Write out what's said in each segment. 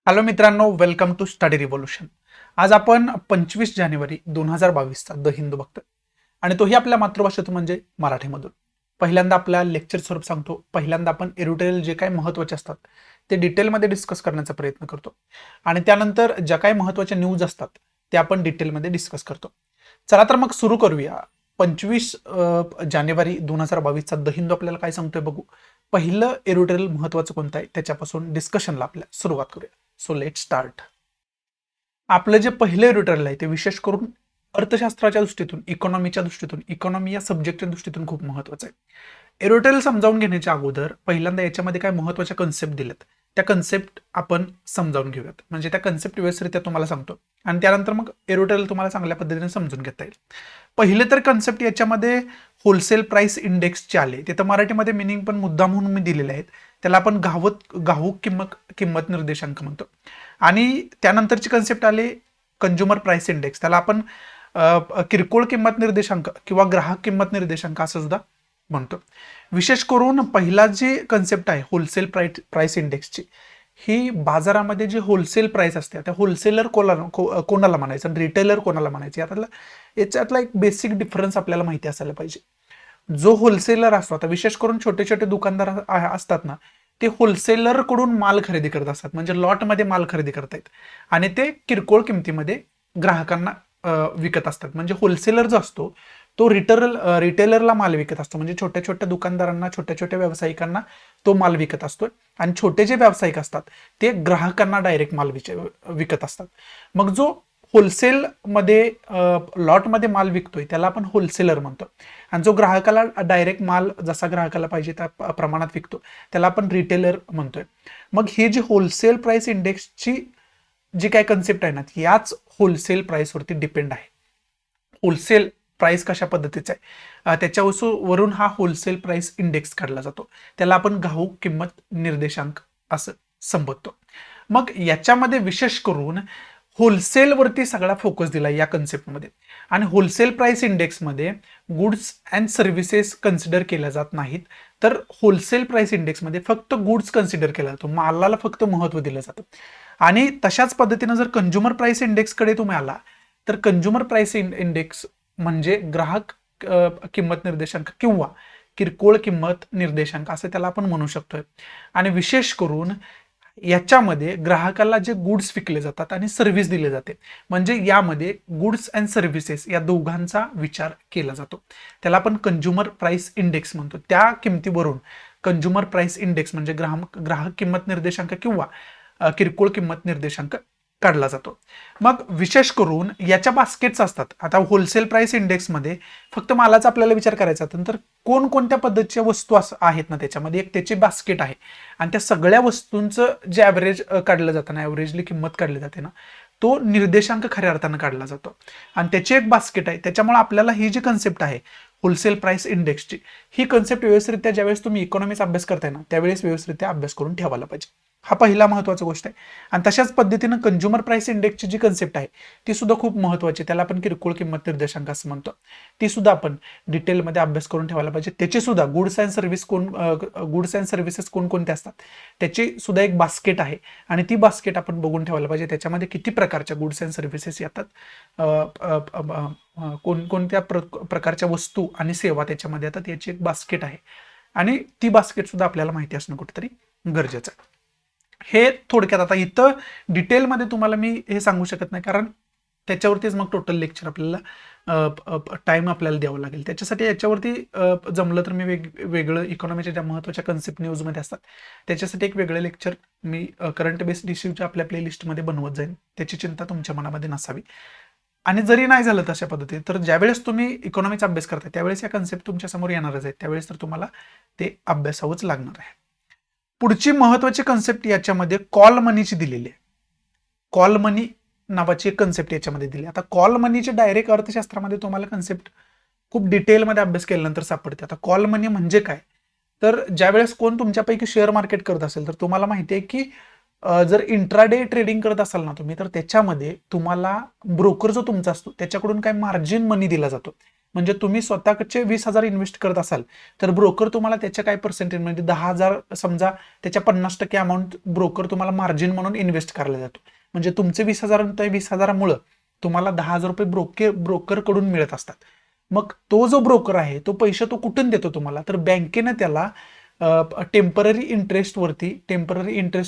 Hello मित्रांनो, welcome to study revolution. आज आपण 25 जानेवारी 2022चा द हिंदू बघतोय आणि तोही आपल्या मातृभाषेतून म्हणजे मराठीमधून. पहिल्यांदा आपल्या लेक्चर स्वरूप सांगतो. पहिल्यांदा आपण एडिटोरियल जे काही महत्त्वाचे असतात ते डिटेलमध्ये डिस्कस करण्याचा प्रयत्न करतो आणि त्यानंतर ज्या काही महत्त्वाच्या न्यूज असतात ते आपण डिटेलमध्ये डिस्कस करतो. चला तर मग सुरू करूया. 25 जानेवारी 2022चा द हिंदू आपल्याला काय सांगतोय बघू. पहिलं एडिटोरियल महत्त्वाचं कोणतं आहे त्याच्यापासून डिस्कशनला आपल्या सुरुवात करूया. So let start. आपलं जे पहिलं एडिटोरियल आहे ते विशेष करून अर्थशास्त्राच्या दृष्टीतून, इकॉनॉमी या सब्जेक्टच्या दृष्टीतून खूप महत्वाचं आहे. एडिटोरियल समजावून घेण्याच्या अगोदर पहिल्यांदा याच्यामध्ये काय महत्वाच्या कन्सेप्ट दिल्यात त्या कन्सेप्ट आपण समजावून घेऊयात. म्हणजे त्या कन्सेप्ट व्यवस्थितरित्या तुम्हाला सांगतो आणि त्यानंतर मग एडिटोरियल तुम्हाला चांगल्या पद्धतीने समजून घेता येईल. पहिले तर कन्सेप्ट याच्यामध्ये होलसेल प्राइस इंडेक्सचे आले. ते तर मराठीमध्ये मिनिंग पण मुद्दा म्हणून मी दिलेले आहेत. त्याला आपण घाऊक किंमत निर्देशांक म्हणतो. आणि त्यानंतरची कन्सेप्ट आले कंझ्युमर प्राइस इंडेक्स. त्याला आपण किरकोळ किंमत निर्देशांक किंवा ग्राहक किंमत निर्देशांक असं सुद्धा म्हणतो. विशेष करून पहिला जी कन्सेप्ट आहे होलसेल प्राइस इंडेक्सची, ही बाजारामध्ये जी होलसेल प्राइस असते त्या होलसेलर कोणाला म्हणायचं आणि रिटेलर कोणाला म्हणायचं याच्यातला एक बेसिक डिफरन्स आपल्याला माहिती असायला पाहिजे. जो होलसेलर असतो, आता विशेष करून छोटे छोटे दुकानदार असतात ना, ते होलसेलर कडून माल खरेदी करत असतात. म्हणजे लॉटमध्ये माल खरेदी करतायत आणि ते किरकोळ किमतीमध्ये ग्राहकांना विकत असतात. म्हणजे होलसेलर जो असतो तो रिटेलरला माल विकत असतो. म्हणजे छोट्या छोट्या दुकानदारांना, छोट्या छोट्या व्यावसायिकांना तो माल विकत असतो आणि छोटे जे व्यावसायिक असतात ते ग्राहकांना डायरेक्ट माल विकत असतात. मग जो होलसेलमध्ये लॉटमध्ये माल विकतोय त्याला आपण होलसेलर म्हणतो आणि जो ग्राहकाला डायरेक्ट माल जसा ग्राहकाला पाहिजे त्या प्रमाणात विकतो त्याला आपण रिटेलर म्हणतोय. मग ही जी होलसेल प्राइस इंडेक्सची जी काय कन्सेप्ट आहे ना, याच होलसेल प्राइसवरती डिपेंड आहे. होलसेल प्राइस कशा पद्धतीचा आहे त्याच्यावरून हा होलसेल प्राइस इंडेक्स काढला जातो. त्याला आपण घाऊक किंमत निर्देशांक असं संबोधतो. मग याच्यामध्ये विशेष करून होलसेलवरती सगळा फोकस दिला या कन्सेप्टमध्ये. आणि होलसेल प्राइस इंडेक्समध्ये गुड्स अँड सर्व्हिसेस कन्सिडर केल्या जात नाहीत. तर होलसेल प्राइस इंडेक्समध्ये फक्त गुड्स कन्सिडर केला जातो, मालाला फक्त महत्व दिलं जातं. आणि तशाच पद्धतीनं जर कंझ्युमर प्राइस इंडेक्सकडे तुम्ही आला तर कंझ्युमर प्राइस इंडेक्स म्हणजे ग्राहक किंमत निर्देशांक किंवा किरकोळ किंमत निर्देशांक असं त्याला आपण म्हणू शकतोय. आणि विशेष करून याच्यामध्ये ग्राहकाला जे गुड्स विकले जातात आणि सर्व्हिस दिले जाते, म्हणजे यामध्ये गुड्स अँड सर्व्हिसेस या दोघांचा विचार केला जातो. त्याला आपण कंझ्युमर प्राइस इंडेक्स म्हणतो. त्या किमतीवरून कंझ्युमर प्राइस इंडेक्स म्हणजे ग्राहक किंमत निर्देशांक किंवा किरकोळ किंमत निर्देशांक काढला जातो. मग विशेष करून याच्या बास्केट्स असतात. आता होलसेल प्राइस इंडेक्समध्ये फक्त मालाचा आपल्याला विचार करायचा तर कोणकोणत्या पद्धतीच्या वस्तू आहेत ना, त्याच्यामध्ये एक त्याची बास्केट आहे आणि त्या सगळ्या वस्तूंचं जे ॲव्हरेज काढलं जातं ना, ॲव्हरेजली किंमत काढली जाते ना, तो निर्देशांक खऱ्या अर्थानं काढला जातो आणि त्याची एक बास्केट आहे. त्याच्यामुळे आपल्याला ही जी कन्सेप्ट आहे होलसेल प्राइस इंडेक्सची, ही कन्सेप्ट व्यवस्थितरित्या ज्यावेळेस तुम्ही इकॉनॉमीचा अभ्यास करताय ना, त्यावेळेस व्यवस्थितरित्या अभ्यास करून ठेवायला पाहिजे. हा पहिला महत्वाचा गोष्ट आहे. आणि तशाच पद्धतीनं कंझ्युमर प्राइस इंडेक्सची जी कन्सेप्ट आहे ती सुद्धा खूप महत्वाची. त्याला आपण किरकोळ किंमत निर्देशांक असं म्हणतो. ती सुद्धा आपण डिटेलमध्ये अभ्यास करून ठेवायला पाहिजे. त्याची सुद्धा गुड्स अँड सर्व्हिसेस कोणकोणते असतात त्याची सुद्धा एक बास्केट आहे आणि ती बास्केट आपण बघून ठेवायला पाहिजे. त्याच्यामध्ये किती प्रकारच्या गुड्स अँड सर्व्हिसेस येतात, कोणकोणत्या प्रकारच्या वस्तू आणि सेवा त्याच्यामध्ये येतात याची एक बास्केट आहे आणि ती बास्केट सुद्धा आपल्याला माहिती असणं कुठेतरी गरजेचं आहे. हे थोडक्यात. आता इथं डिटेलमध्ये तुम्हाला मी हे सांगू शकत नाही कारण त्याच्यावरतीच मग टोटल लेक्चर आपल्याला टाइम आपल्याला द्यावं लागेल. त्याच्यासाठी याच्यावरती जमलं तर मी वेगळं इकॉनॉमीच्या ज्या महत्त्वाच्या कन्सेप्ट न्यूजमध्ये असतात त्याच्यासाठी एक वेगळं लेक्चर मी करंट बेस्ड इश्यूच्या आपल्या प्लेलिस्टमध्ये बनवत जाईन. त्याची चिंता तुमच्या मनामध्ये नसावी. आणि जरी नाही झालं तशा पद्धतीने तर ज्यावेळेस तुम्ही इकॉनॉमीचा अभ्यास करताय त्यावेळेस या कन्सेप्ट तुमच्या समोर येणारच आहेत. त्यावेळेस तर तुम्हाला ते अभ्यासावंच लागणार आहे. पुढची महत्वाची कन्सेप्ट याच्यामध्ये कॉल मनीची दिलेली आहे. कॉल मनी नावाची एक कन्सेप्ट याच्यामध्ये दिली. आता कॉल मनीचे डायरेक्ट अर्थशास्त्रामध्ये तुम्हाला कन्सेप्ट खूप डिटेलमध्ये अभ्यास केल्यानंतर सापडते. आता कॉल मनी म्हणजे काय, तर ज्यावेळेस कोण तुमच्यापैकी शेअर मार्केट करत असेल तर तुम्हाला माहिती आहे की जर इंट्राडे ट्रेडिंग करत असाल ना तुम्ही, तर त्याच्यामध्ये तुम्हाला ब्रोकर जो तुमचा असतो त्याच्याकडून काय मार्जिन मनी दिला जातो. म्हणजे तुम्ही स्वतःचे 20,000 इन्व्हेस्ट करत असाल तर ब्रोकर तुम्हाला त्याच्या काय पर्सेंटेज म्हणजे 10,000 समजा त्याच्या 50% अमाऊंट ब्रोकर तुम्हाला मार्जिन म्हणून इन्व्हेस्ट करायला जातो. म्हणजे तुमचे 20,000 20,000मुळे तुम्हाला 10,000 रुपये ब्रोकरकडून मिळत असतात. मग तो जो ब्रोकर आहे तो पैसे तो कुठून देतो तुम्हाला, तर बँकेनं त्याला टेम्पररी इंटरेस्ट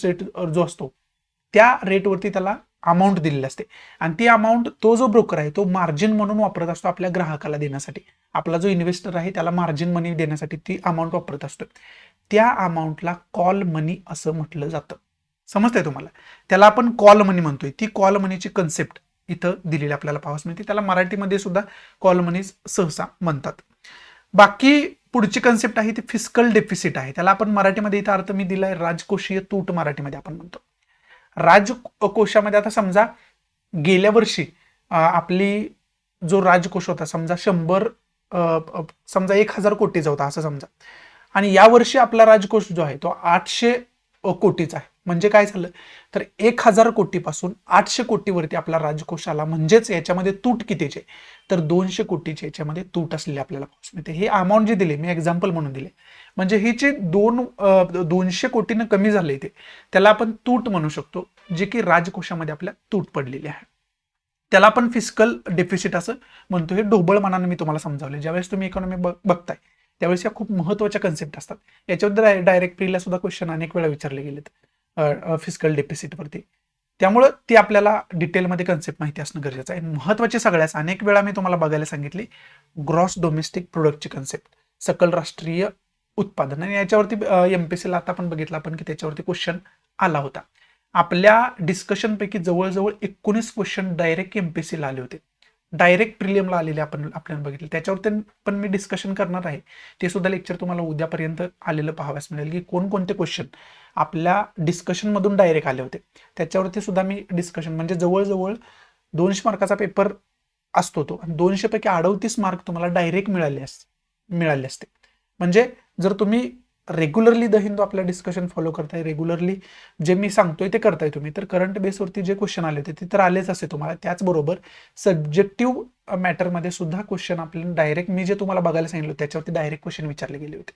रेट जो असतो त्या रेटवरती त्याला अमाऊंट दिलेली असते आणि ती अमाऊंट तो जो ब्रोकर आहे तो मार्जिन म्हणून वापरत असतो आपल्या ग्राहकाला देण्यासाठी. आपला जो इन्व्हेस्टर आहे त्याला मार्जिन मनी देण्यासाठी ती अमाऊंट वापरत असतो. त्या अमाऊंटला कॉल मनी असं म्हटलं जातं. समजतंय तुम्हाला? त्याला आपण कॉल मनी म्हणतोय. ती कॉल मनीची कन्सेप्ट इथं दिलेली आपल्याला पाहावयास मिळते. त्याला मराठीमध्ये सुद्धा कॉल मनी सहसा म्हणतात. बाकी पुढची कन्सेप्ट आहे ती फिस्कल डेफिसिट आहे. त्याला आपण मराठीमध्ये इथं अर्थ मी दिलाय राजकोषीय तूट मराठीमध्ये आपण म्हणतो. राजकोषामध्ये आता समजा गेल्या वर्षी आपली जो राजकोष होता समजा 1,000 कोटीचा होता असं समजा, आणि यावर्षी आपला राजकोष जो आहे तो 800 कोटीचा आहे. म्हणजे काय झालं तर 1,000 कोटीपासून 800 कोटीवरती आपला राजकोष आला. म्हणजेच याच्यामध्ये तूट कितीचे तर 200 कोटीचे याच्यामध्ये तूट असलेले आपल्याला पाहावयास मिळते. हे अमाऊंट जे दिले मी एक्झाम्पल म्हणून दिले, म्हणजे हे जे 200 कोटीनं कमी झाले ते त्याला आपण तूट म्हणू शकतो, जे की राजकोषामध्ये आपल्या तूट पडलेली आहे. त्याला आपण फिस्कल डेफिसिट असं म्हणतो. हे ढोबळमानाने मी तुम्हाला समजावले. ज्यावेळेस तुम्ही इकॉनॉमी बघताय त्यावेळेस या खूप महत्त्वाच्या कन्सेप्ट असतात. याच्यावर डायरेक्ट प्रीला सुद्धा क्वेश्चन अनेक वेळा विचारले गेलेत फिस्कल डेफिसिटवरती. त्यामुळं ती आपल्याला डिटेलमध्ये कन्सेप्ट माहिती असणं गरजेचं आहे. महत्त्वाची सगळ्याच अनेक वेळा मी तुम्हाला बघायला सांगितली ग्रॉस डोमेस्टिक प्रोडक्टची कन्सेप्ट, सकल राष्ट्रीय उत्पादन. आणि याच्यावरती MPSCला आता आपण बघितलं आपण की त्याच्यावरती क्वेश्चन आला होता. आपल्या डिस्कशनपैकी जवळजवळ 19 क्वेश्चन डायरेक्ट MPSCला आले होते, डायरेक्ट प्रिलियमला आलेले आपल्याला बघितले. त्याच्यावरती पण मी डिस्कशन करणार आहे. ते सुद्धा लेक्चर तुम्हाला उद्यापर्यंत आलेलं पाहावयास मिळेल की कोणकोणते क्वेश्चन आपल्या डिस्कशनमधून डायरेक्ट आले होते. त्याच्यावरती सुद्धा मी डिस्कशन म्हणजे जवळजवळ 200 मार्काचा पेपर असतो तो, आणि 200 पैकी 38 मार्क तुम्हाला डायरेक्ट मिळाले असते. म्हणजे जर तुम्ही रेग्युलरली द हिंदू आपल्या डिस्कशन फॉलो करताय, रेग्युलरली जे मी सांगतोय ते करताय तुम्ही, तर करंट बेसवरती जे क्वेश्चन आले होते ते तर आलेच असते तुम्हाला. त्याचबरोबर सब्जेक्टिव्ह मॅटरमध्ये सुद्धा क्वेश्चन आपल्याला डायरेक्ट मी जे तुम्हाला बघायला सांगितलं त्याच्यावरती डायरेक्ट क्वेश्चन विचारले गेले होते.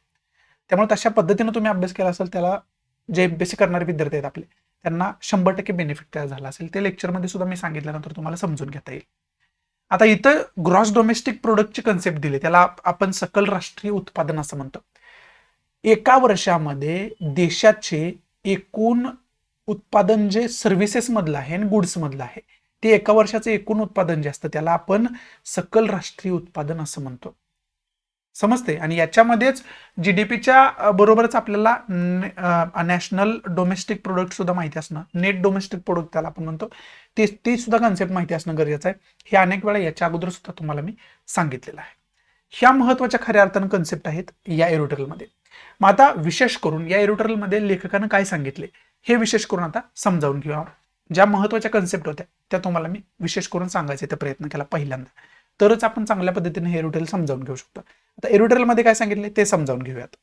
त्यामुळे तशा पद्धतीने तुम्ही अभ्यास केला असेल त्याला जे MPSC करणारे विद्यार्थी आहेत आपले त्यांना 100% बेनिफिट काय झाला असेल ते लेक्चरमध्ये सुद्धा मी सांगितल्यानंतर तुम्हाला समजून घेता येईल. आता इथं ग्रॉस डोमेस्टिक प्रोडक्टची कन्सेप्ट दिली, त्याला आपण सकल राष्ट्रीय उत्पादन असं म्हणतो. एका वर्षामध्ये देशाचे एकूण उत्पादन जे सर्व्हिसेस मधलं आहे आणि गुड्स मधलं आहे ते एका वर्षाचं एकूण उत्पादन जे असतं त्याला आपण सकल राष्ट्रीय उत्पादन असं म्हणतो. समजते? आणि याच्यामध्येच GDPच्या बरोबरच आपल्याला नॅशनल डोमेस्टिक प्रोडक्ट सुद्धा माहिती असणं, नेट डोमेस्टिक प्रोडक्ट त्याला आपण म्हणतो, ते सुद्धा कन्सेप्ट माहिती असणं गरजेचं आहे. हे अनेक वेळा याच्या अगोदर सुद्धा तुम्हाला मी सांगितलेलं आहे. ह्या महत्वाच्या खऱ्या अर्थानं कन्सेप्ट आहेत या एरोटेलमध्ये. मग आता विशेष करून या एरोटेलमध्ये लेखकानं काय सांगितले हे विशेष करून आता समजावून घेऊया. ज्या महत्वाच्या कन्सेप्ट होत्या त्या तुम्हाला मी विशेष करून सांगायचा प्रयत्न केला पहिल्यांदा, तरच आपण चांगल्या पद्धतीने हे एरोटेल समजावून घेऊ शकतो. आता एरोटेलमध्ये काय सांगितले ते समजावून घेऊयात.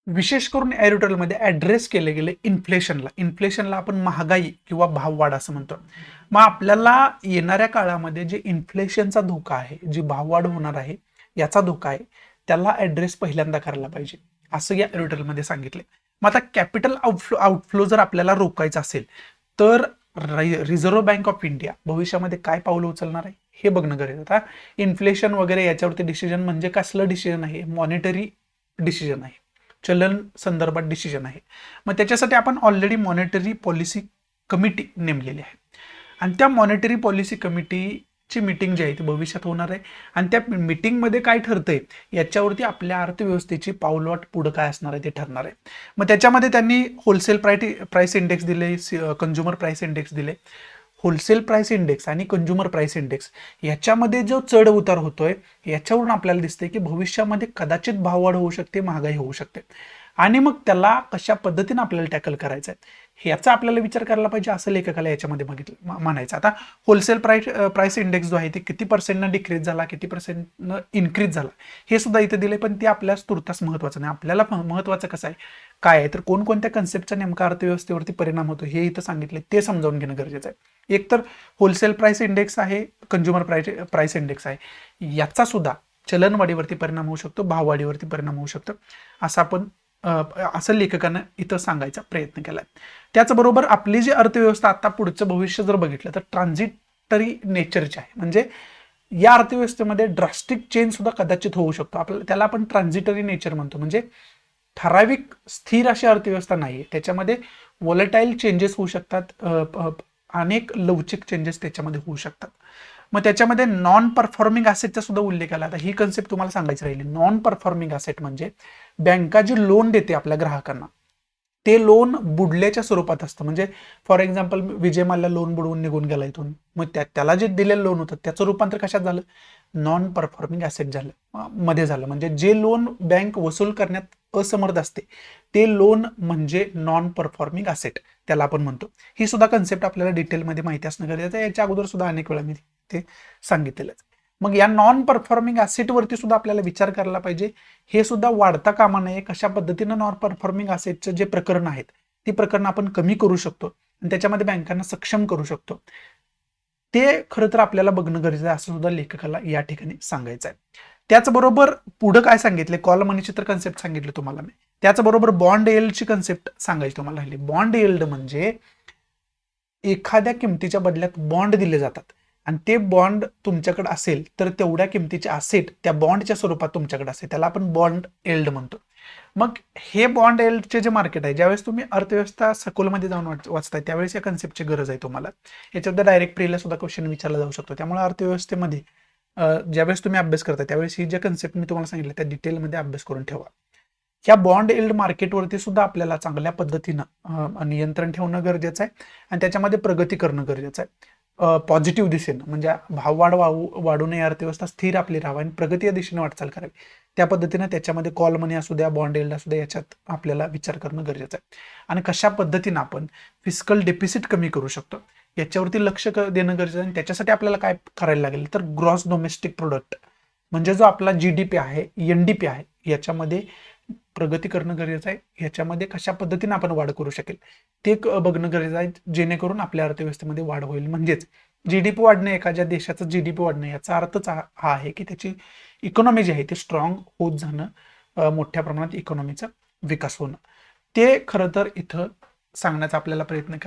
विशेष करून एरोटेलमध्ये ऍड्रेस केले गेले इन्फ्लेशनला आपण महागाई किंवा भाववाढ असं म्हणतो. मग आपल्याला येणाऱ्या काळामध्ये जे इन्फ्लेशनचा धोका आहे, जी भाववाढ होणार आहे याचा धोका आहे, त्याला ऍड्रेस पहिल्यांदा करायला पाहिजे असं या एरोटेलमध्ये सांगितले. मग आता कॅपिटल आउटफ्लो जर आपल्याला रोखायचा असेल तर रिझर्व्ह बँक ऑफ इंडिया भविष्यामध्ये काय पावलं उचलणार आहे हे बघणं गरजेचं आहे. इन्फ्लेशन वगैरे याच्यावरती डिसिजन म्हणजे कसलं डिसिजन आहे, मॉनिटरी डिसिजन आहे, चलन संदर्भात डिसिजन आहे. मग त्याच्यासाठी आपण ऑलरेडी मॉनिटरी पॉलिसी कमिटी नेमलेली आहे आणि त्या मॉनिटरी पॉलिसी कमिटीची मीटिंग जी आहे ती भविष्यात होणार आहे आणि त्या मीटिंगमध्ये काय ठरतंय याच्यावरती आपल्या अर्थव्यवस्थेची पावलवाट पुढं काय असणार आहे ते ठरणार आहे. मग त्याच्यामध्ये त्यांनी होलसेल प्राइस इंडेक्स दिले, कंझ्युमर प्राइस इंडेक्स दिले. होलसेल प्राइस इंडेक्स आणि कंझ्युमर प्राइस इंडेक्स याच्यामध्ये जो चढ उतार होतोय याच्यावरून आपल्याला दिसतंय की भविष्यामध्ये कदाचित भाववाढ होऊ शकते, महागाई होऊ शकते. आणि मग त्याला कशा पद्धतीने आपल्याला टॅकल करायचं आहे ह्याचा आपल्याला विचार करायला पाहिजे, असं लेखकाला याच्यामध्ये म्हणायचं. आता होलसेल प्राइस इंडेक्स जो आहे ते किती पर्सेंटनं डिक्रीज झाला, किती पर्सेंटनं इन्क्रीज झाला हे सुद्धा इथे दिले, पण ते आपल्याला तुर्तास महत्वाचं नाही. आपल्याला महत्वाचं कसं आहे काय आहे तर कोणकोणत्या कन्सेप्टचा नेमका अर्थव्यवस्थेवरती परिणाम होतो हे इथं सांगितले, ते समजावून घेणं गरजेचं आहे. एक तर होलसेल प्राइस इंडेक्स आहे, कंझ्युमर प्राइस इंडेक्स आहे, याचा सुद्धा चलनवाढीवरती परिणाम होऊ शकतो, भाववाढीवरती परिणाम होऊ शकतो, असं आपण असं लेखकानं इथं सांगायचा प्रयत्न केलाय. त्याचबरोबर आपली जी अर्थव्यवस्था आता पुढचं भविष्य जर बघितलं तर ट्रान्झिटरी नेचरची आहे, म्हणजे या अर्थव्यवस्थेमध्ये ड्रास्टिक चेंज सुद्धा कदाचित होऊ शकतो. आपल्याला त्याला आपण ट्रान्झिटरी नेचर म्हणतो, म्हणजे ठराविक स्थिर अशी अर्थव्यवस्था नाहीये, त्याच्यामध्ये व्हॉलेटाईल चेंजेस होऊ शकतात, अनेक लवचिक चेंजेस त्याच्यामध्ये होऊ शकतात. मग त्याच्यामध्ये नॉन परफॉर्मिंग ॲसेटचा सुद्धा उल्लेख आला. आता ही कन्सेप्ट तुम्हाला सांगायची राहिली. नॉन परफॉर्मिंग ॲसेट म्हणजे बँका जे लोन देते आपल्या ग्राहकांना ते लोन बुडल्याच्या स्वरूपात असतं. म्हणजे for example Vijay Mallya loan बुडवून निघून गेला इथून, मग त्याला जे दिलेलं लोन होतं त्याचं रूपांतर कशात झालं, नॉन परफॉर्मिंग ॲसेट मध्ये झालं. म्हणजे जे लोन बँक वसूल करण्यात असमर्थ असते ते लोन म्हणजे नॉन परफॉर्मिंग ॲसेट त्याला आपण म्हणतो. ही सुद्धा कन्सेप्ट आपल्याला डिटेलमध्ये माहिती असणं गरजेचं आहे. याच्या अगोदर सुद्धा अनेक वेळा मी ते सांगितलेलं. मग या नॉन परफॉर्मिंग ॲसेटवरती सुद्धा आपल्याला विचार करायला पाहिजे. हे सुद्धा वाढता कामा नये. कशा पद्धतीनं नॉन परफॉर्मिंग ॲसेटचं जे प्रकरण आहेत ती प्रकरणं आपण कमी करू शकतो आणि त्याच्यामध्ये बँकांना सक्षम करू शकतो, ते खरं तर आपल्याला बघणं गरजेचं आहे, असं सुद्धा लेखकाला या ठिकाणी सांगायचं आहे. त्याचबरोबर पुढं काय सांगितले, कॉल मनीची तर कन्सेप्ट सांगितलं तुम्हाला मी. त्याचबरोबर बॉन्ड येल्डची कन्सेप्ट सांगायची तुम्हाला राहिली. बॉन्ड येल्ड म्हणजे एखाद्या किमतीच्या बदल्यात बॉन्ड दिले जातात आणि ते बॉन्ड तुमच्याकडे असेल तर तेवढ्या किमतीचे असेट त्या बॉन्डच्या स्वरूपात तुमच्याकडे असेल, त्याला आपण बॉन्ड येल्ड म्हणतो. मग हे बॉन्ड येल्डचे जे मार्केट आहे, ज्यावेळेस तुम्ही अर्थव्यवस्था सखोलमध्ये जाऊन वाचताय त्यावेळेस या कन्सेप्टची गरज आहे तुम्हाला. याच्याबद्दल डायरेक्ट प्रीला सुद्धा क्वेश्चन विचारला जाऊ शकतो. त्यामुळे अर्थव्यवस्थेमध्ये ज्यावेळेस तुम्ही अभ्यास करता त्यावेळेस ही जे कन्सेप्ट मी तुम्हाला सांगितलं त्या डिटेलमध्ये अभ्यास करून ठेवा. ह्या बॉन्ड येल्ड मार्केटवरती सुद्धा आपल्याला चांगल्या पद्धतीनं नियंत्रण ठेवणं गरजेचं आहे आणि त्याच्यामध्ये प्रगती करणं गरजेचं आहे. पॉझिटिव्ह दिशेनं, म्हणजे भाववाढ वाढू नये, अर्थव्यवस्था स्थिर आपली राहावी आणि प्रगती या दिशेने वाटचाल करावी, त्या पद्धतीनं त्याच्यामध्ये कॉल मनी असू द्या, बॉन्ड येल्ड असू द्या, याच्यात आपल्याला विचार करणं गरजेचं आहे. आणि कशा पद्धतीनं आपण फिस्कल डेफिसिट कमी करू शकतो याच्यावरती लक्ष देणं गरजेचं आहे. आणि त्याच्यासाठी आपल्याला काय करायला लागेल तर ग्रॉस डोमेस्टिक प्रोडक्ट म्हणजे जो आपला GDP आहे, NDP आहे, याच्यामध्ये प्रगती करणं गरजेचं आहे. ह्याच्यामध्ये कशा पद्धतीने आपण वाढ करू शकेल ते बघणं गरजेचं आहे, जेणेकरून आपल्या अर्थव्यवस्थेमध्ये वाढ होईल. म्हणजेच GDP वाढणे, एखाद्या देशाचं GDP वाढणे याचा अर्थच हा आहे की त्याची इकॉनॉमी जी आहे ती स्ट्रॉंग होत जाणं, मोठ्या प्रमाणात इकॉनॉमीचा विकास होणं. ते खरं तर इथं सांगण्याचा आपल्याला प्रयत्न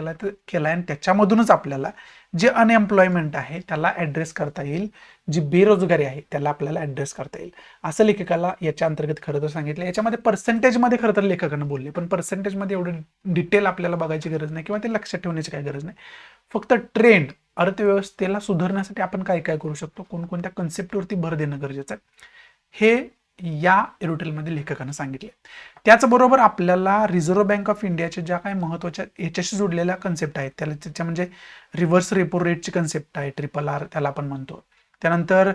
केलाय आणि त्याच्यामधूनच आपल्याला जे अनएम्प्लॉयमेंट आहे त्याला ऍड्रेस करता येईल, जी बेरोजगारी आहे त्याला आपल्याला ऍड्रेस करता येईल, असं लेखकाला याच्या अंतर्गत खरं तर सांगितलं. याच्यामध्ये पर्सेंटेजमध्ये खरं तर लेखकानं बोलले, पण पर्सेंटेजमध्ये एवढं डिटेल आपल्याला बघायची गरज नाही किंवा ते लक्षात ठेवण्याची काही गरज नाही. फक्त ट्रेंड, अर्थव्यवस्थेला सुधारण्यासाठी आपण काय काय करू शकतो, कोणकोणत्या कन्सेप्टवरती भर देणं गरजेचं आहे, हे या एडिटोरियलमध्ये लेखकानं सांगितले. त्याचबरोबर आपल्याला रिझर्व्ह बँक ऑफ इंडियाच्या ज्या काही महत्त्वाच्या याच्याशी जोडलेल्या कन्सेप्ट आहेत त्याच्या म्हणजे रिव्हर्स रेपो रेटची कन्सेप्ट आहे, RRR त्याला आपण म्हणतो. त्यानंतर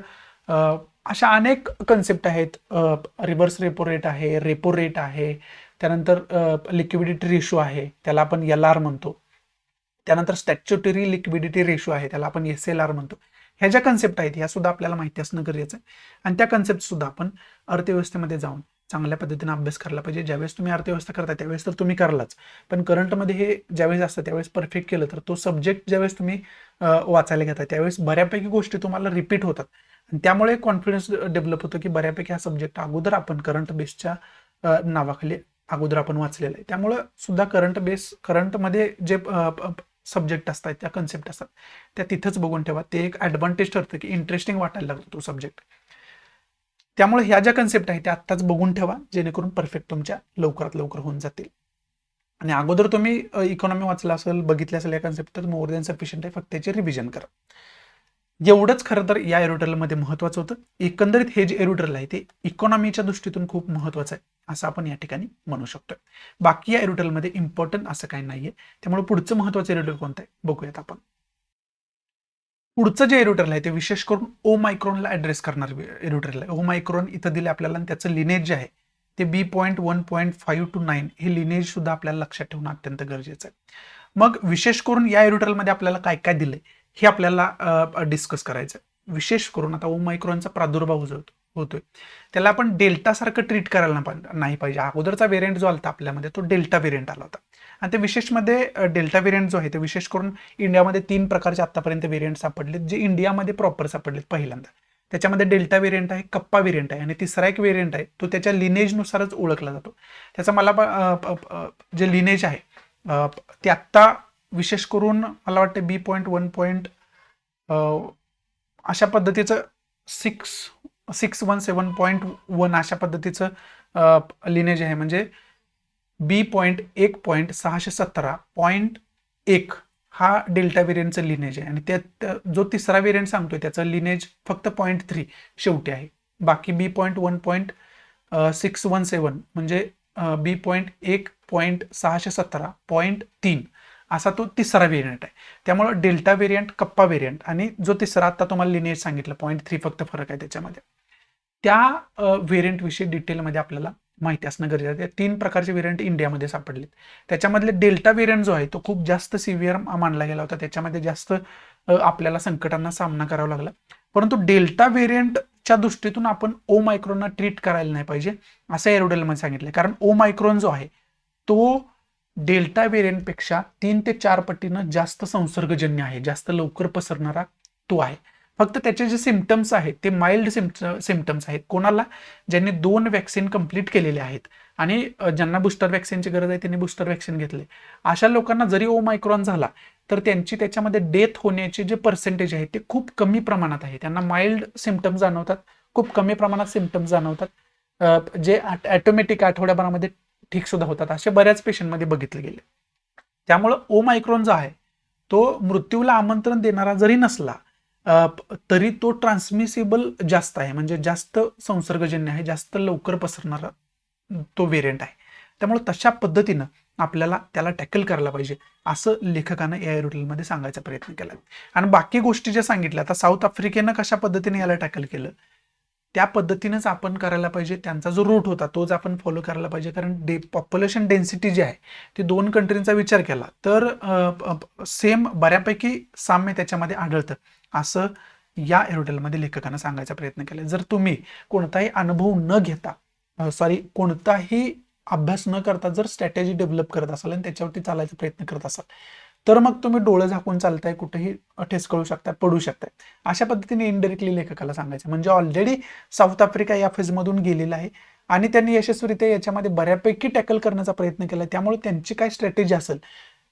अशा अनेक कन्सेप्ट आहेत, रिव्हर्स रेपो रेट आहे, रेपो रेट आहे, त्यानंतर लिक्विडिटी रेशो आहे त्याला आपण LR म्हणतो, त्यानंतर स्टॅच्युटरी लिक्विडिटी रेशो आहे त्याला आपण SLR म्हणतो. ह्या ज्या कन्सेप्ट आहेत ह्या सुद्धा आपल्याला माहिती असणं गरजेचं आहे आणि त्या कन्सेप्ट सुद्धा आपण अर्थव्यवस्थेमध्ये जाऊन चांगल्या पद्धतीने अभ्यास करायला पाहिजे. ज्यावेळेस तुम्ही अर्थव्यवस्था करता त्यावेळेस तर तुम्ही करालाच, पण करंटमध्ये हे ज्यावेळेस असतं त्यावेळेस परफेक्ट केलं तर तो सब्जेक्ट ज्यावेळेस तुम्ही वाचायला घेता त्यावेळेस बऱ्यापैकी गोष्टी तुम्हाला रिपीट होतात आणि त्यामुळे कॉन्फिडन्स डेव्हलप होतो की बऱ्यापैकी हा सब्जेक्ट अगोदर आपण करंट बेसच्या नावाखाली अगोदर आपण वाचलेलं आहे. त्यामुळं सुद्धा करंटमध्ये जे सब्जेक्ट असतात, त्या कन्सेप्ट असतात त्या तिथंच बघून ठेवा. ते एक ॲडव्हान्टेज ठरतं की इंटरेस्टिंग वाटायला लागतो तो सब्जेक्ट. त्यामुळे ह्या ज्या कन्सेप्ट आहेत त्या आत्ताच बघून ठेवा, जेणेकरून परफेक्ट तुमच्या लवकरात लवकर होऊन जातील. आणि अगोदर तुम्ही इकॉनॉमी वाचला असेल, बघितलं असेल या कन्सेप्ट तर मोर दॅन सफिशियंट आहे, फक्त त्याचे रिव्हिजन करा. एवढंच खरं तर या एडिटोरियलमध्ये महत्त्वाचं होतं. एकंदरीत हे जे एडिटोरियल आहे ते इकॉनॉमीच्या दृष्टीतून खूप महत्त्वाचं आहे असं आपण या ठिकाणी म्हणू शकतोय. बाकी या एडिटोरियलमध्ये इम्पॉर्टंट असं काही नाहीये. त्यामुळे पुढचं महत्त्वाचं एडिटोरियल कोणतं आहे बघूयात आपण. पुढचं जे एडिटोरियल आहे ते विशेष करून ओमायक्रॉनला ऍड्रेस करणार एडिटोरियल आहे. ओमायक्रॉन इथं दिले आपल्याला आणि त्याचं लिनेज जे आहे ते B.1.5 to 9 हे लिनेज सुद्धा आपल्याला लक्षात ठेवणं अत्यंत गरजेचं आहे. मग विशेष करून या एरिट्रलमध्ये आपल्याला काय काय दिलंय हे आपल्याला डिस्कस करायचं आहे. विशेष करून आता ओमायक्रॉनचा प्रादुर्भाव जो होतोय त्याला आपण डेल्टा सारखं ट्रीट करायला नाही पाहिजे. अगोदरचा व्हेरियंट जो आला आपल्यामध्ये तो डेल्टा व्हेरियंट आला होता आणि ते विशेषमध्ये डेल्टा व्हेरियंट जो आहे ते विशेष करून इंडियामध्ये 3 प्रकारचे आतापर्यंत व्हेरियंट सापडलेत जे इंडियामध्ये प्रॉपर सापडलेत पहिल्यांदा. त्याच्यामध्ये डेल्टा व्हेरियंट आहे, कप्पा व्हेरियंट आहे आणि तिसरा एक व्हेरियंट आहे तो त्याच्या लिनेजनुसारच ओळखला जातो. त्याचा मला जे लिनेज आहे ते आत्ता विशेष करून मला वाटतं B.1. अशा पद्धतीचं 617.1 अशा पद्धतीचं लिनेज आहे. म्हणजे B.1.617.1 हा डेल्टा व्हेरियंटचं लिनेज आहे आणि त्यात जो तिसरा व्हेरियंट सांगतोय त्याचं लिनेज फक्त 0.3 शेवटी आहे. बाकी B.1.617 म्हणजे B.1.617.3 असा तो तिसरा व्हेरियंट आहे. त्यामुळे डेल्टा व्हेरियंट, कप्पा व्हेरियंट आणि जो तिसरा आता तुम्हाला लिनेज सांगितलं 0.3 फक्त फरक आहे त्याच्यामध्ये, त्या व्हेरियंट विषयी डिटेलमध्ये आपल्याला माहिती असणं गरजेचं आहे. 3 प्रकारचे व्हेरियंट इंडियामध्ये सापडलेत. त्याच्यामधले डेल्टा व्हेरियंट जो आहे तो खूप जास्त सिव्हिअर मानला गेला होता. त्याच्यामध्ये जास्त आपल्याला संकटांना सामना करावा लागला. परंतु डेल्टा व्हेरियंटच्या दृष्टीतून आपण ओमायक्रॉनला ट्रीट करायला नाही पाहिजे असं एरोडेलमध्ये सांगितलं. कारण ओमायक्रॉन जो आहे तो डेल्टा व्हेरियंटपेक्षा 3 ते 4 पटीनं जास्त संसर्गजन्य आहे, जास्त लवकर पसरणारा तो आहे. फक्त त्याचे जे सिम्पटम्स आहेत ते माइल्ड सिम्पटम्स आहेत. कोणाला? ज्यांनी 2 वॅक्सिन कंप्लीट केलेले आहेत आणि ज्यांना बुस्टर वॅक्सिनची गरज आहे त्यांनी बुस्टर वॅक्सिन घेतले, अशा लोकांना जरी ओमायक्रॉन झाला तर त्यांची त्याच्यामध्ये डेथ होण्याचे जे पर्सेंटेज आहे ते खूप कमी प्रमाणात आहे. त्यांना माइल्ड सिम्पटम्स जाणवतात, खूप कमी प्रमाणात सिम्पटम्स जाणवतात, जे ऑटोमॅटिक आठवड्याभरामध्ये ठीक सुद्धा होतात. असे बऱ्याच पेशंटमध्ये बघितले गेले. त्यामुळं ओमायक्रॉन जो आहे तो मृत्यूला आमंत्रण देणारा जरी नसला तरी तो ट्रान्समिसिबल जास्त आहे, म्हणजे जास्त संसर्गजन्य आहे, जास्त लवकर पसरणारा तो व्हेरियंट आहे. त्यामुळे तशा पद्धतीनं आपल्याला त्याला टॅकल करायला पाहिजे असं लेखकानं या एरोडेलमध्ये सांगायचा प्रयत्न केला. आणि बाकी गोष्टी ज्या सांगितल्या, आता साऊथ आफ्रिकेनं कशा पद्धतीने याला टॅकल केलं त्या पद्धतीनेच आपण करायला पाहिजे. त्यांचा जो रूट होता तोच आपण फॉलो करायला पाहिजे. कारण पॉप्युलेशन डेन्सिटी जी आहे ती 2 कंट्रींचा विचार केला तर सेम बऱ्यापैकी साम्य त्याच्यामध्ये आढळतं असं या एरोडेलमध्ये लेखकानं सांगायचा प्रयत्न केला. जर तुम्ही कोणताही अनुभव न घेता कोणताही अभ्यास न करता जर स्ट्रॅटेजी डेव्हलप करत असाल आणि त्याच्यावरती चालायचा प्रयत्न करत असाल तर मग तुम्ही डोळं झाकून चालताय, कुठेही ठेचकळू शकताय, पडू शकताय, अशा पद्धतीने इनडायरेक्टली लेखकाला सांगायचं. म्हणजे ऑलरेडी साऊथ आफ्रिका या फेजमधून गेलेला आहे आणि त्यांनी यशस्वीरित्या याच्यामध्ये बऱ्यापैकी टॅकल करण्याचा प्रयत्न केला. त्यामुळे त्यांची काय स्ट्रॅटेजी असेल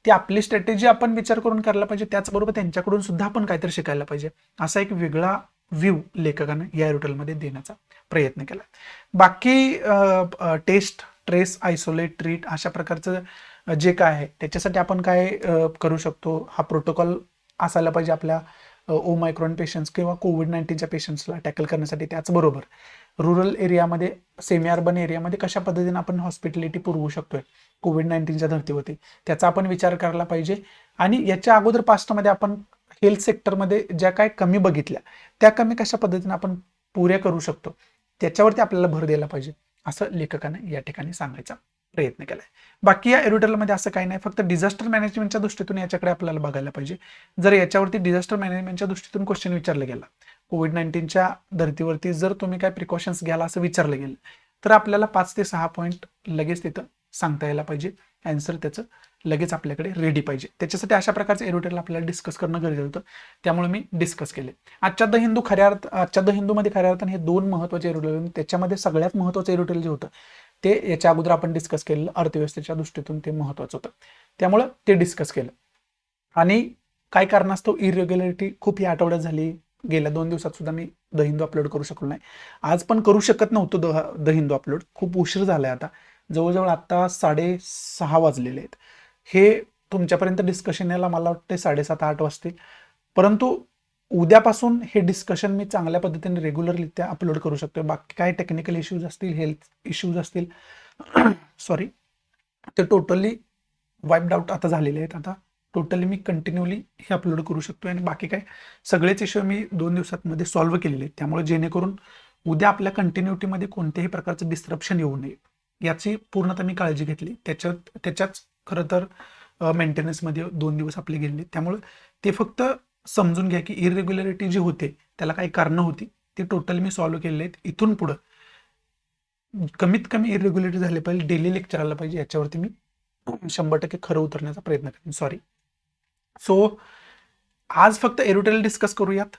ती आपली स्ट्रॅटेजी आपण विचार करून करायला पाहिजे. त्याचबरोबर त्यांच्याकडून सुद्धा आपण काहीतरी शिकायला पाहिजे. असा एक वेगळा व्ह्यू लेखकानं या एरोडेलमध्ये देण्याचा प्रयत्न केला. बाकी टेस्ट, ट्रेस, आयसोलेट, ट्रीट अशा प्रकारचं जे काय आहे त्याच्यासाठी आपण काय करू शकतो, हा प्रोटोकॉल असायला पाहिजे आपल्या ओमायक्रॉन पेशंट्स किंवा कोविड-19च्या पेशंट्सला टॅकल करण्यासाठी. त्याचबरोबर रुरल एरियामध्ये, सेमी अर्बन एरियामध्ये कशा पद्धतीने आपण हॉस्पिटॅलिटी पुरवू शकतोय कोविड-19च्या धर्तीवरती त्याचा आपण विचार करायला पाहिजे. आणि याच्या अगोदर पास्टमध्ये आपण हेल्थ सेक्टरमध्ये ज्या काय कमी बघितल्या त्या कमी कशा पद्धतीने आपण पुऱ्या करू शकतो त्याच्यावरती आपल्याला भर द्यायला पाहिजे असं लेखकाने या ठिकाणी सांगायचा प्रयत्न केलाय. बाकी या एरोडेलमध्ये असं काही नाही, फक्त डिझास्टर मॅनेजमेंटच्या दृष्टीतून याच्याकडे आपल्याला बघायला पाहिजे. जर याच्यावरती डिझास्टर मॅनेजमेंटच्या दृष्टीतून क्वेश्चन विचारलं गेला, कोविड-19च्या धर्तीवरती जर तुम्ही काय प्रिकॉशन्स घ्याला असं विचारलं गेलं तर आपल्याला 5 ते 6 पॉईंट लगेच तिथं सांगता यायला पाहिजे. आन्सर त्याचं लगेच आपल्याकडे रेडी पाहिजे. त्याच्यासाठी अशा प्रकारचं एरोडेल आपल्याला डिस्कस करणं गरजेचं होतं, त्यामुळे मी डिस्कस केले. आजच्या द हिंदूमध्ये खऱ्या अर्थाने हे 2 महत्त्वाचे एरोडेल, त्याच्यामध्ये सगळ्यात महत्त्वाचं एरोडेल जे होतं ते याच्या अगोदर आपण डिस्कस केलेलं अर्थव्यवस्थेच्या दृष्टीतून ते महत्त्वाचं होतं, त्यामुळं ते डिस्कस केलं. आणि काय कारणास्तव इरेग्युलरिटी खूप या आठवड्यात झाली, गेल्या 2 दिवसात सुद्धा मी द हिंदू अपलोड करू शकलो नाही. आज पण करू शकत नव्हतो द हिंदू अपलोड, खूप उशीर झालाय. आता जवळजवळ आता 6:30 वाजलेले आहेत. हे तुमच्यापर्यंत डिस्कशन यायला मला वाटते 7:30-8 वाजतील. परंतु उद्यापासून हे डिस्कशन मी चांगल्या पद्धतीने रेग्युलररित्या अपलोड करू शकतो. बाकी काय टेक्निकल इश्यूज असतील, हेल्थ इश्यूज असतील सॉरी, ते टोटली वाईप्ड आउट आता झालेले आहेत. आता टोटली मी कंटिन्यूली हे अपलोड करू शकतो आणि बाकी काय सगळेच इश्यू मी 2 दिवसांमध्ये सॉल्व्ह केलेले आहेत. त्यामुळे जेणेकरून उद्या आपल्या कंटिन्युटीमध्ये कोणत्याही प्रकारचं डिस्ट्रप्शन येऊ नये याची पूर्णतः मी काळजी घेतली. त्याच्याच खरं तर मेंटेनन्समध्ये 2 दिवस आपले गेले. त्यामुळे ते फक्त समजून घ्या की इरेग्युलरिटी जी होते त्याला काही कारणं होती, ती टोटल मी सॉल्व्ह केलेली आहेत. इथून पुढं कमीत कमी इरेग्युलरिटी झाले पाहिजे, डेली लेक्चर आलं पाहिजे, याच्यावरती मी 100% खरं उतरण्याचा प्रयत्न करेन. सॉरी. सो आज फक्त एरोटेल डिस्कस करूयात.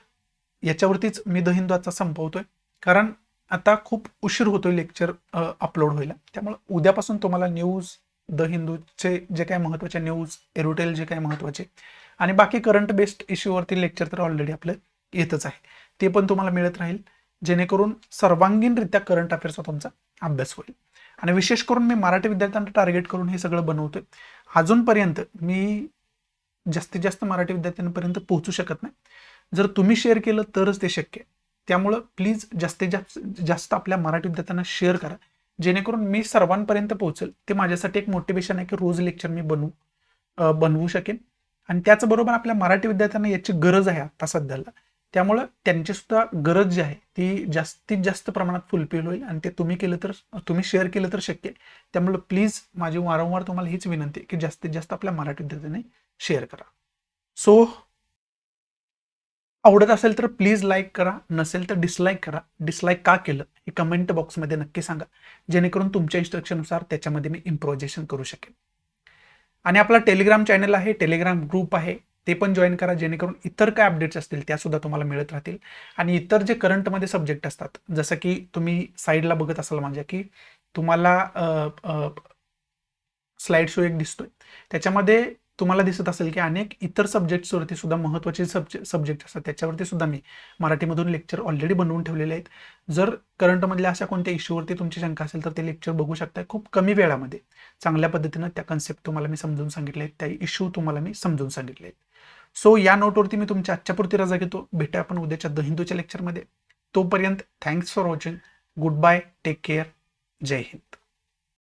याच्यावरतीच मी द हिंदू आजचा संपवतोय, कारण आता खूप उशीर होतोय लेक्चर अपलोड व्हायला. त्यामुळे उद्यापासून तुम्हाला न्यूज, द हिंदूचे जे काही महत्त्वाचे न्यूज, एरोटेल जे काही महत्त्वाचे आणि बाकी करंट बेस्ड इश्यूवरती लेक्चर तर ऑलरेडी आपलं येतच आहे, ते पण तुम्हाला मिळत राहील, जेणेकरून सर्वांगीणरित्या करंट अफेअर्सचा तुमचा अभ्यास होईल. आणि विशेष करून मी मराठी विद्यार्थ्यांना टार्गेट करून हे सगळं बनवतोय. अजूनपर्यंत मी जास्तीत जास्त मराठी विद्यार्थ्यांपर्यंत पोहोचू शकत नाही. जर तुम्ही शेअर केलं तरच ते शक्य आहे. त्यामुळं प्लीज जास्तीत जास्त आपल्या मराठी विद्यार्थ्यांना शेअर करा, जेणेकरून मी सर्वांपर्यंत पोहोचेल. ते माझ्यासाठी एक मोटिवेशन आहे की रोज लेक्चर मी बनवू शकेन. आणि त्याचबरोबर आपल्या मराठी विद्यार्थ्यांना याची गरज आहे आता सध्याला. त्यामुळं त्यांची सुद्धा गरज जी आहे ती जास्तीत जास्त प्रमाणात फुलफिल होईल, आणि ते तुम्ही केलं तर, तुम्ही शेअर केलं तर शक्य आहे. त्यामुळे प्लीज माझी वारंवार तुम्हाला हीच विनंती आहे की जास्तीत जास्त आपल्या मराठी विद्यार्थ्यांनी शेअर करा. सो आवडत असेल तर प्लीज लाईक करा, नसेल तर डिसलाईक करा. डिसलाईक का केलं हे कमेंट बॉक्समध्ये नक्की सांगा, जेणेकरून तुमच्या इन्स्ट्रक्शननुसार त्याच्यामध्ये मी इम्प्रोव्हायझेशन करू शकेन. आणि आपला टेलिग्राम चॅनल आहे, टेलिग्राम ग्रुप आहे, ते पण जॉईन करा, जेणेकरून इतर काय अपडेट्स असतील त्या सुद्धा तुम्हाला मिळत राहतील. आणि इतर जे करंटमध्ये सब्जेक्ट असतात, जसं की तुम्ही साईडला बघत असाल माझ्या की तुम्हाला स्लाइड शो एक दिसतोय, त्याच्यामध्ये तुम्हाला दिसत असेल की अनेक इतर सब्जेक्ट्सवरती सुद्धा महत्त्वाचे सब्जेक्ट असतात, त्याच्यावरती सुद्धा मी मराठीमधून लेक्चर ऑलरेडी बनवून ठेवलेले आहेत. जर करंटमधल्या अशा कोणत्या इश्यूवरती तुमची शंका असेल तर ते लेक्चर बघू शकता. खूप कमी वेळामध्ये चांगल्या पद्धतीनं त्या कन्सेप्ट तुम्हाला मी समजून सांगितले आहेत, त्या इश्यू तुम्हाला मी समजून सांगितले आहेत. सो या नोटवरती मी तुमच्या आजच्या पुरती रजा घेतो. भेटूया आपण उद्याच्या द हिंदूच्या लेक्चरमध्ये. तोपर्यंत thanks for watching. Good bye, take care, जय हिंद.